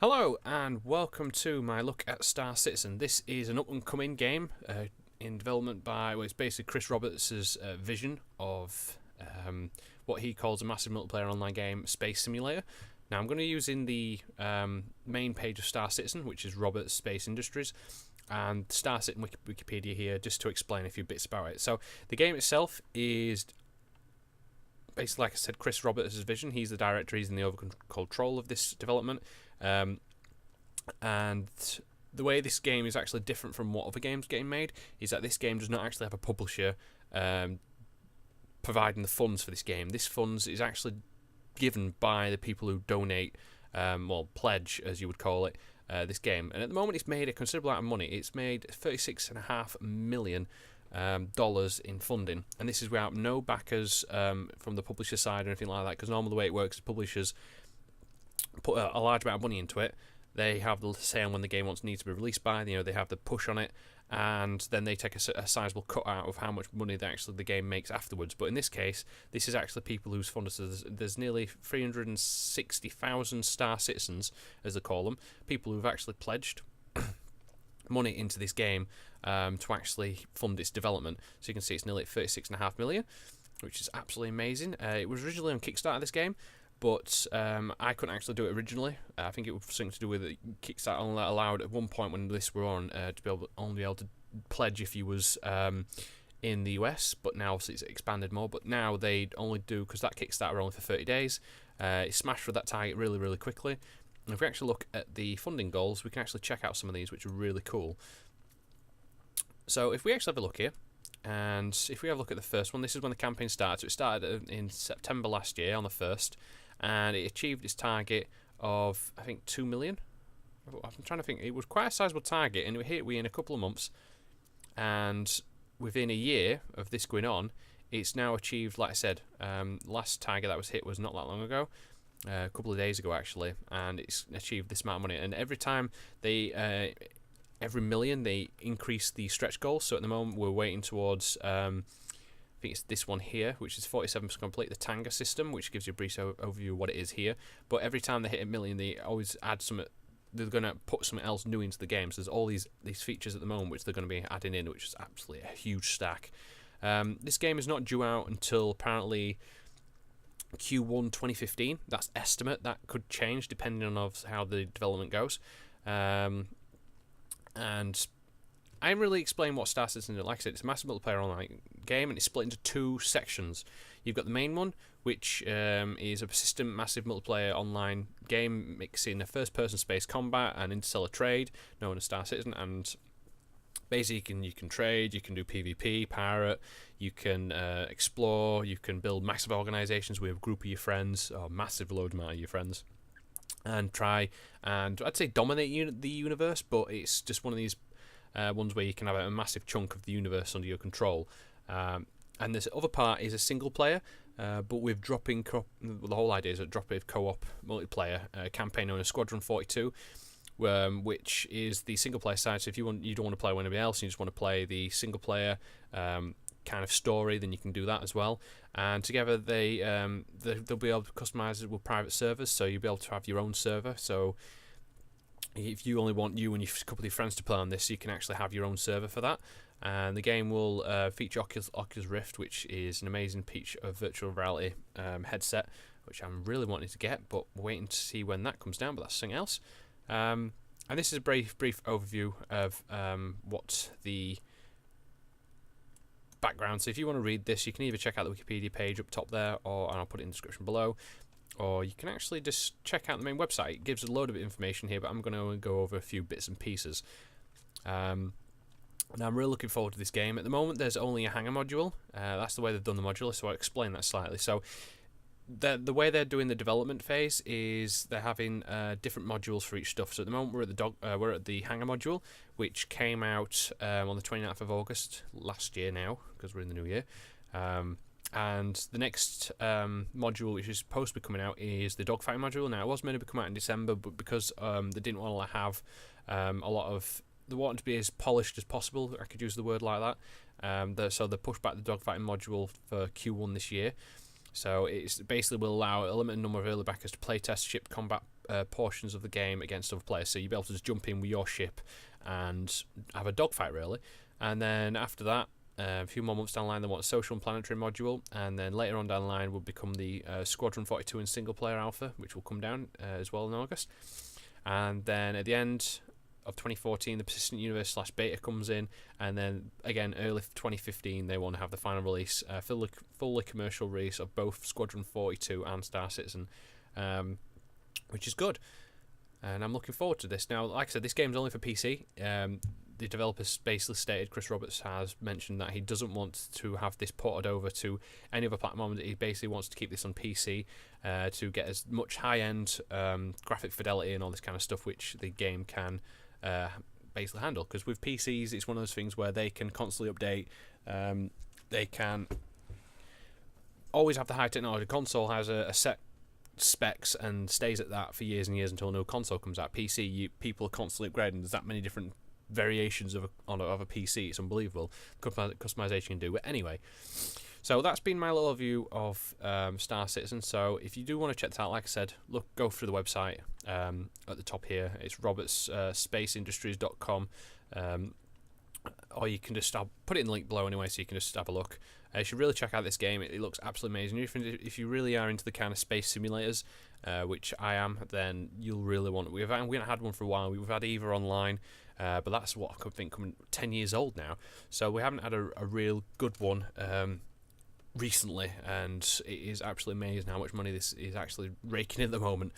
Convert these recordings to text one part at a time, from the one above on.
Hello and welcome to my look at Star Citizen. This is an up-and-coming game in development by, well, it's basically Chris Roberts' vision of what he calls a massive multiplayer online game, Space Simulator. Now I'm going to use in the main page of Star Citizen, which is Roberts Space Industries, and Star Citizen Wikipedia here just to explain a few bits about it. So the game itself is basically, like I said, Chris Roberts' vision. He's the director, he's in the overall control of this development. And the way this game is actually different from what other games getting made is that this game does not actually have a publisher providing the funds for this game. This funds is actually given by the people who donate, pledge as you would call it, this game. And at the moment it's made a considerable amount of money. It's made $36.5 million in funding, and this is without no backers from the publisher side or anything like that, because normally the way it works is publishers put a large amount of money into it. They have the say on when the game needs to be released by. They have the push on it, and then they take a sizable cut out of how much money the game makes afterwards. But in this case, this is actually people who's funded. So there's nearly 360,000 Star Citizens, as they call them, people who've actually pledged money into this game to actually fund its development. So you can see it's nearly at $36.5 million, which is absolutely amazing. It was originally on Kickstarter, this game, but I couldn't actually do it originally. I think it was something to do with it. Kickstarter only allowed at one point when this were on to only be able to pledge if you was in the US, but now obviously it's expanded more. But now they only do, because that Kickstarter only for 30 days. It smashed through that target really, really quickly. And if we actually look at the funding goals, we can actually check out some of these, which are really cool. So if we actually have a look here, and if we have a look at the first one, this is when the campaign started. So it started in September last year on the 1st, and it achieved its target of, I think, 2 million. I'm trying to think. It was quite a sizable target, and it hit we in a couple of months. And within a year of this going on, it's now achieved, like I said, last target that was hit was not that long ago. A couple of days ago actually, and it's achieved this amount of money. And every time they every million they increase the stretch goal. So at the moment we're waiting towards I think it's this one here, which is 47% complete, the Tanga system, which gives you a brief overview of what it is here. But every time they hit a million, they always add something. They're going to put something else new into the game. So there's all these features at the moment which they're going to be adding in, which is absolutely a huge stack. This game is not due out until apparently Q1 2015. That's estimate. That could change depending on how the development goes. And I didn't really explain what Star Citizen is. Like I said, it's a massive multiplayer online game, and it's split into two sections. You've got the main one, which is a persistent, massive multiplayer online game mixing a first-person space combat and interstellar trade, known as Star Citizen. And basically, you can trade, you can do PvP, pirate, you can explore, you can build massive organizations with a group of your friends, or massive load amount of your friends, and try and, I'd say, dominate the universe. But it's just one of these ones where you can have a massive chunk of the universe under your control. And this other part is a single player, but with dropping the whole idea is a drop-in co-op multiplayer campaign known as Squadron 42. Which is the single player side. So if you don't want to play with anybody else, you just want to play the single player kind of story, then you can do that as well. And together they'll be able to customize it with private servers, so you'll be able to have your own server. So if you only want you and a couple of your friends to play on this, you can actually have your own server for that. And the game will feature Oculus Rift, which is an amazing piece of virtual reality headset, which I'm really wanting to get, but we're waiting to see when that comes down. But that's something else. And this is a brief overview of what the background. So if you want to read this, you can either check out the Wikipedia page up top there, and I'll put it in the description below, or you can actually just check out the main website. It gives a load of information here, but I'm going to go over a few bits and pieces. And I'm really looking forward to this game. At the moment, there's only a hangar module. That's the way they've done the module, so I'll explain that slightly. So the way they're doing the development phase is they're having different modules for each stuff. So at the moment we're at the hangar module, which came out on the 29th of August last year now, because we're in the new year. And the next module, which is supposed to be coming out, is the dogfighting module. Now it was meant to come out in December, but because they didn't want to have a lot of, they wanted to be as polished as possible, I could use the word like that. So they pushed back the dogfighting module for Q1 this year. So it's basically will allow a limited number of early backers to playtest ship combat portions of the game against other players. So you'll be able to just jump in with your ship and have a dogfight, really. And then after that, a few more months down the line, they want a social and planetary module, and then later on down the line will become the Squadron 42 and single player alpha, which will come down as well in August. And then at the end of 2014, the Persistent Universe / beta comes in, and then again early 2015 they want to have the final release, fully commercial release of both Squadron 42 and Star Citizen, which is good, and I'm looking forward to this. Now, like I said, this game's only for PC. The developers basically stated, Chris Roberts has mentioned that he doesn't want to have this ported over to any other platform. He basically wants to keep this on PC to get as much high-end graphic fidelity and all this kind of stuff which the game can basically handle. Because with PCs, it's one of those things where they can constantly update. They can always have the high technology. Console has a set specs and stays at that for years and years until a new console comes out. PC, people are constantly upgrading. There's that many different variations of a PC. It's unbelievable customization you can do. But anyway, so that's been my little view of Star Citizen. So if you do want to check that out, like I said, go through the website at the top here. It's robertspaceindustries.com, or you can just put it in the link below anyway, so you can just have a look. You should really check out this game. It looks absolutely amazing. If you really are into the kind of space simulators, which I am, then you'll really want it. We haven't had one for a while. We've had EVA Online, but that's what I could think coming 10 years old now. So we haven't had a real good one recently, and it is absolutely amazing how much money this is actually raking in at the moment.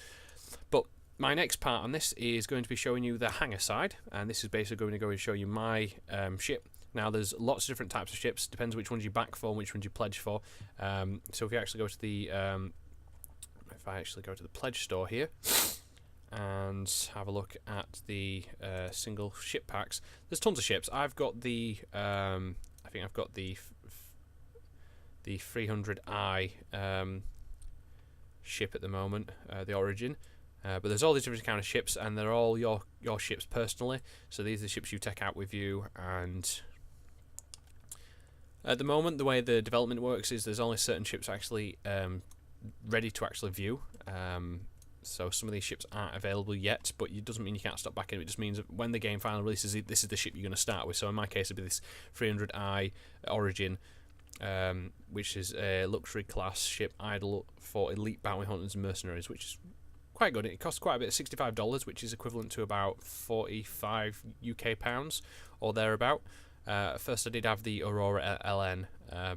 But my next part on this is going to be showing you the hangar side, and this is basically going to go and show you my ship. Now, there's lots of different types of ships. Depends which ones you back for and which ones you pledge for. So if you actually go to the pledge store here and have a look at the single ship packs, there's tons of ships. I've got the I think I've got the 300i ship at the moment, the Origin. But there's all these different kind of ships, and they're all your ships personally. So these are the ships you take out with you, and at the moment, the way the development works is there's only certain ships actually ready to actually view. So some of these ships aren't available yet, but it doesn't mean you can't stop back in. It just means that when the game finally releases, this is the ship you're going to start with. So in my case, it'd be this 300i Origin, which is a luxury class ship idle for elite bounty hunters and mercenaries, which is quite good. It costs quite a bit, $65, which is equivalent to about 45 UK pounds or thereabout. At first I did have the Aurora LN,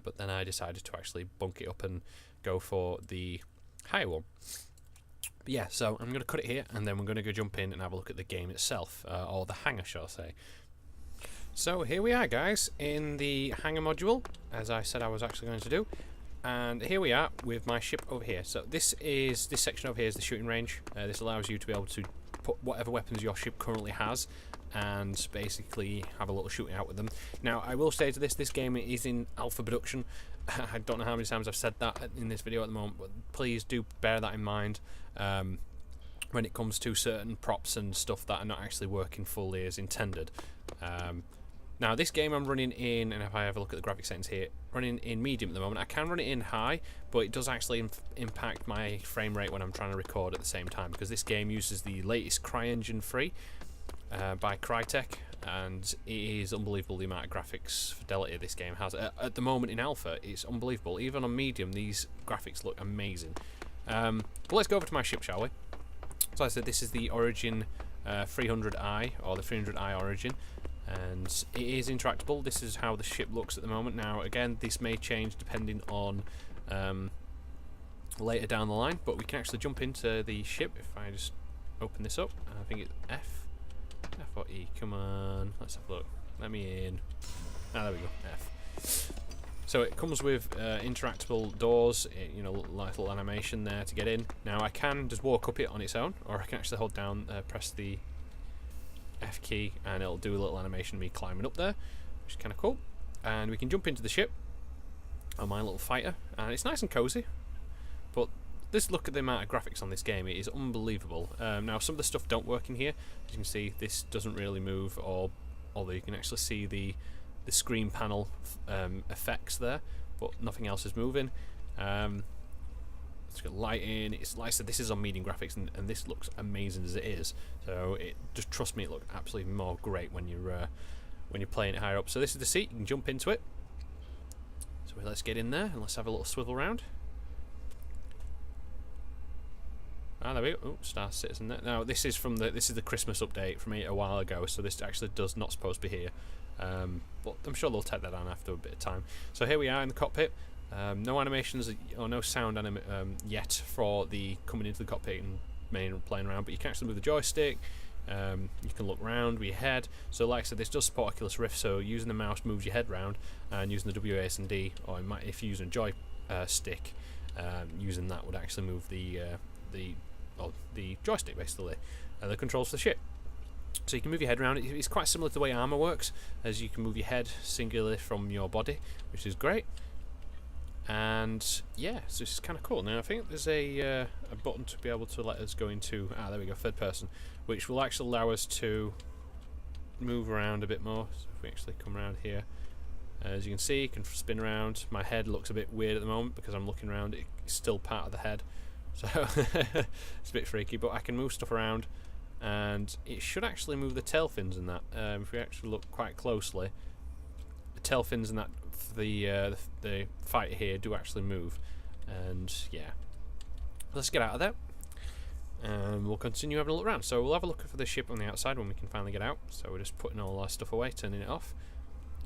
but then I decided to actually bunk it up and go for the higher one. But yeah, so I'm going to cut it here, and then we're going to go jump in and have a look at the game itself, or the hangar, shall I say. So here we are, guys, in the hangar module, as I said I was actually going to do. And here we are with my ship over here. So this section over here is the shooting range. This allows you to be able to put whatever weapons your ship currently has and basically have a little shooting out with them. Now, I will say to this game is in alpha production. I don't know how many times I've said that in this video at the moment, but please do bear that in mind when it comes to certain props and stuff that are not actually working fully as intended. Now, this game I'm running in, and if I have a look at the graphic settings here, running in medium at the moment. I can run it in high, but it does actually impact my frame rate when I'm trying to record at the same time, because this game uses the latest CryEngine 3 by Crytek, and it is unbelievable the amount of graphics fidelity this game has. At the moment in alpha, it's unbelievable. Even on medium, these graphics look amazing. But let's go over to my ship, shall we? So I said this is the Origin 300i, or the 300i Origin, and it is interactable. This is how the ship looks at the moment. Now, again, this may change depending on later down the line, but we can actually jump into the ship if I just open this up. I think it's F or E. Come on, let's have a look. Let me in. Ah, there we go. F. So it comes with interactable doors, you know, little animation there to get in. Now I can just walk up it on its own, or I can actually hold down, press the F key, and it'll do a little animation of me climbing up there, which is kind of cool. And we can jump into the ship on my little fighter, and it's nice and cozy. But just look at the amount of graphics on this game; it is unbelievable. Now some of the stuff don't work in here. As you can see, this doesn't really move, although you can actually see the screen panel effects there, but nothing else is moving. It's got lighting. It's like I said, this is on medium graphics, and this looks amazing as it is. So it just trust me, it looks absolutely more great when you're playing it higher up. So this is the seat. You can jump into it. So let's get in there and let's have a little swivel round. Ah, there we go. Oh, Star Citizen there. Now this is the Christmas update from a while ago, so this actually does not supposed to be here. But I'm sure they'll take that down after a bit of time. So here we are in the cockpit. No animations or no sound yet for the coming into the cockpit and playing around, but you can actually move the joystick. You can look round with your head. So like I said, this does support Oculus Rift, so using the mouse moves your head round, and using the WASD, or if you're using a joy stick, using that would actually move the joystick, basically, the controls for the ship. So you can move your head around. It's quite similar to the way armor works, as you can move your head singularly from your body, which is great. And yeah, so this is kind of cool. Now I think there's a button to be able to let us go into, there we go, third person, which will actually allow us to move around a bit more. So if we actually come around here, as you can see, you can spin around. My head looks a bit weird at the moment because I'm looking around. It's still part of the head, so it's a bit freaky, but I can move stuff around, and it should actually move the tail fins and that. If we actually look quite closely, the tail fins and that, the fighter here do actually move. And yeah, let's get out of there, and we'll continue having a look around. So we'll have a look for the ship on the outside when we can finally get out. So we're just putting all our stuff away, turning it off,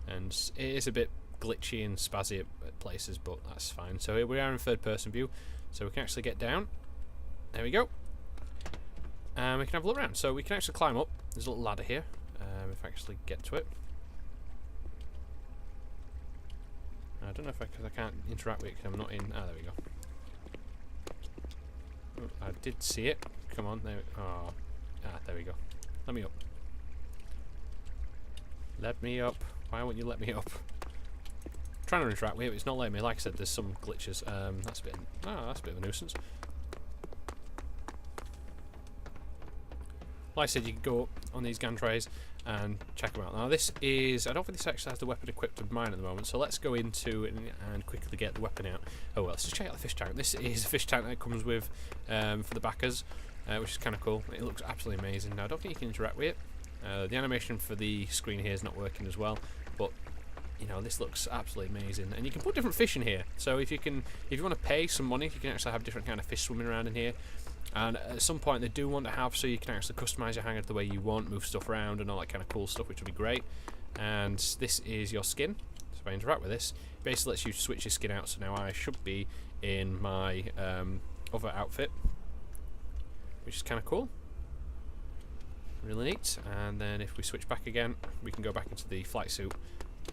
and it is a bit glitchy and spazzy at places, but that's fine. So here we are in third person view, so we can actually get down. There we go. And we can have a look around. So we can actually climb up. There's a little ladder here. If I actually get to it. I don't know if because I can't interact with it because I'm not in. There we go. Oh, I did see it. Come on. There. There we go. Let me up. Let me up. Why won't you let me up? I'm trying to interact with it, but it's not letting me. Like I said, there's some glitches. That's a bit of a nuisance. Like I said, you can go on these gantrays and check them out. Now this is, I don't think this actually has the weapon equipped with mine at the moment, so let's go into it and quickly get the weapon out. Oh well, let's just check out the fish tank. This is a fish tank that comes with for the backers, which is kind of cool. It looks absolutely amazing. Now I don't think you can interact with it. The animation for the screen here is not working as well, but you know, this looks absolutely amazing. And you can put different fish in here, so if you want to pay some money, you can actually have different kind of fish swimming around in here. And at some point they do want to have, so you can actually customise your hangar the way you want, move stuff around and all that kind of cool stuff, which would be great. And this is your skin. So if I interact with this, it basically lets you switch your skin out. So now I should be in my other outfit, which is kind of cool. Really neat. And then if we switch back again, we can go back into the flight suit.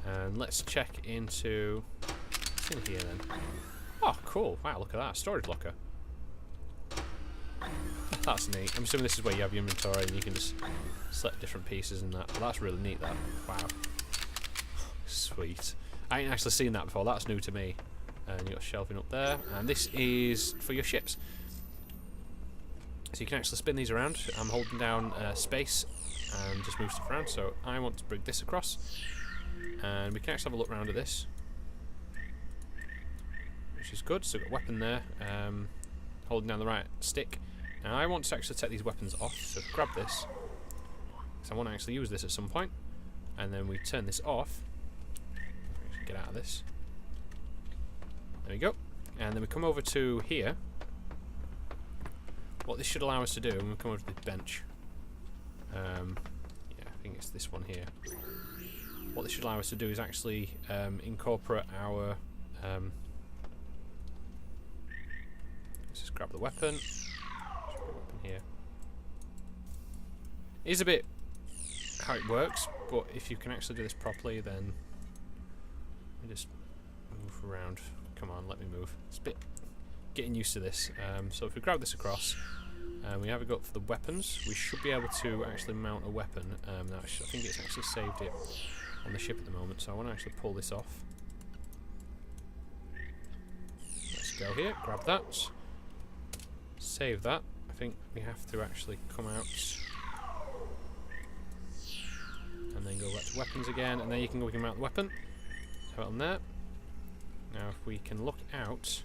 And let's check into what's in here then. Oh, cool. Wow, look at that. Storage locker. That's neat. I'm assuming this is where you have your inventory and you can just select different pieces and that. But that's really neat, that. Wow. Sweet. I ain't actually seen that before. That's new to me. And you've got shelving up there. And this is for your ships. So you can actually spin these around. I'm holding down space and just move stuff around. So I want to bring this across. And we can actually have a look around at this, which is good. So we've got a weapon there. Holding down the right stick. Now I want to actually take these weapons off, so grab this, because I want to actually use this at some point, and then we turn this off. Get out of this. There we go. And then we come over to here. What this should allow us to do, and we come over to the bench. Yeah, I think it's this one here. What this should allow us to do is actually incorporate our. Let's just grab the weapon. Here. It is a bit how it works, but if you can actually do this properly, then we just move around. Come on, let me move. It's a bit getting used to this. So if we grab this across, and we have a go for the weapons, we should be able to actually mount a weapon. Now I think it's actually saved it on the ship at the moment, so I want to actually pull this off. Let's go here, grab that, save that. I think we have to actually come out and then go back to weapons again, and then we can mount the weapon. Have it on there. Now if we can look out,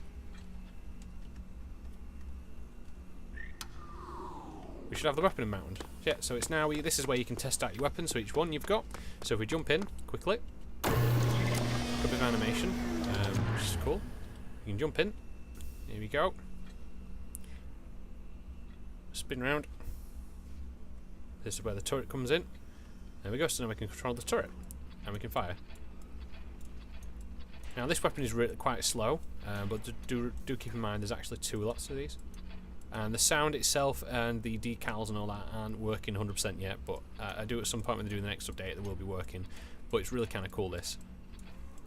we should have the weapon mounted. Yeah, so it's now, this is where you can test out your weapons, so each one you've got. So if we jump in quickly, good bit of animation, which is cool. You can jump in. Here we go. Spin round. This is where the turret comes in. There we go, so now we can control the turret. And we can fire. Now this weapon is really quite slow, but do keep in mind there's actually 2 lots of these. And the sound itself and the decals and all that aren't working 100% yet, but I do at some point when they do the next update they will be working. But it's really kind of cool, this.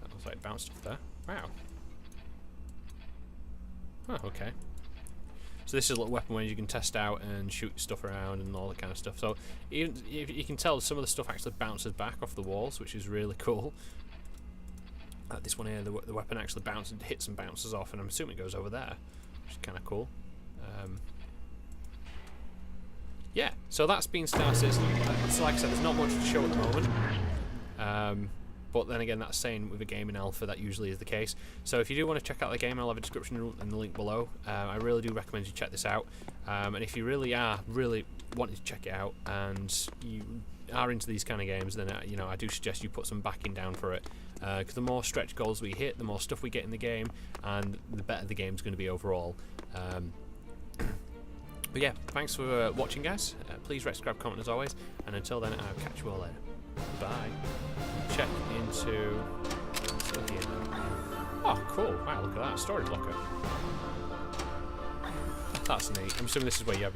That looks like it bounced off there. Wow. Oh, okay. So this is a little weapon where you can test out and shoot stuff around and all that kind of stuff. So even you can tell some of the stuff actually bounces back off the walls, which is really cool. This one here, the weapon actually bounces, hits and bounces off, and I'm assuming it goes over there, which is kind of cool. Yeah, so that's been Star Citizen. So like I said, there's not much to show at the moment. But then again, that's saying with a game in alpha that usually is the case. So if you do want to check out the game, I'll have a description and the link below. I really do recommend you check this out. And if you really wanting to check it out and you are into these kind of games, then you know, I do suggest you put some backing down for it. Because the more stretch goals we hit, the more stuff we get in the game, and the better the game's going to be overall. But yeah, thanks for watching, guys. Please rate, subscribe, comment as always, and until then, I'll catch you all later. Bye. Check into... what's here? Oh, cool. Wow, look at that. Storage locker. That's neat. I'm assuming this is where you have your...